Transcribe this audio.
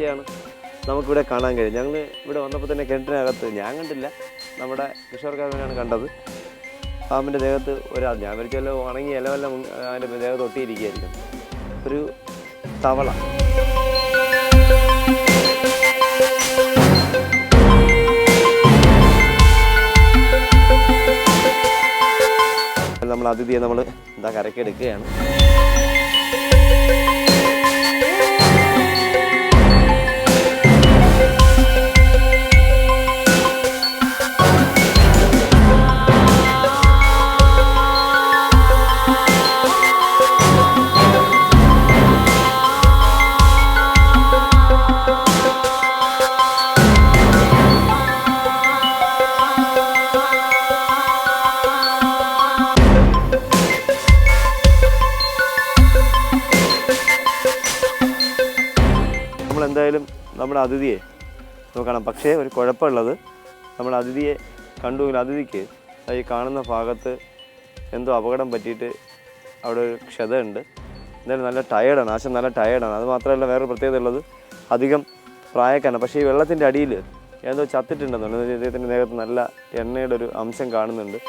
കാഴ്ചയാണ് നമുക്കിവിടെ കാണാൻ കഴിയും. ഞങ്ങൾ ഇവിടെ വന്നപ്പോൾ തന്നെ കിണറ്റിനകത്ത് ഞാൻ കണ്ടില്ല, നമ്മുടെ കിഷോർക്കാരനാണ് കണ്ടത്. പാമ്പിൻ്റെ ദേഹത്ത് ഒരാൾ, ഞാൻ വരച്ചല്ലോ ഉണങ്ങി ഇലവെല്ലാം അതിൻ്റെ ദേഹത്ത് ഒട്ടിയിരിക്കുകയായിരിക്കും. ഒരു തവള. നമ്മൾ അതിഥിയെ നമ്മൾ എന്താ കരക്കെടുക്കുകയാണ്. നമ്മളെന്തായാലും നമ്മുടെ അതിഥിയെ നോക്കണം. പക്ഷേ ഒരു കുഴപ്പമുള്ളത്, നമ്മുടെ അതിഥിയെ കണ്ടുവെങ്കിൽ അതിഥിക്ക് ഈ കാണുന്ന ഭാഗത്ത് എന്തോ അപകടം പറ്റിയിട്ട് അവിടെ ഒരു ക്ഷതമുണ്ട്. എന്തായാലും നല്ല ടയേർഡാണ്, ആശം നല്ല ടയേർഡാണ്. അത് മാത്രമല്ല വേറൊരു പ്രത്യേകത ഉള്ളത്, അധികം പ്രായക്കാരാണ്. പക്ഷേ ഈ വെള്ളത്തിൻ്റെ അടിയിൽ എന്തോ ചത്തിട്ടുണ്ടെന്നുണ്ട്. ഇദ്ദേഹത്തിൻ്റെ ദേഹത്ത് നല്ല എണ്ണയുടെ ഒരു അംശം കാണുന്നുണ്ട്.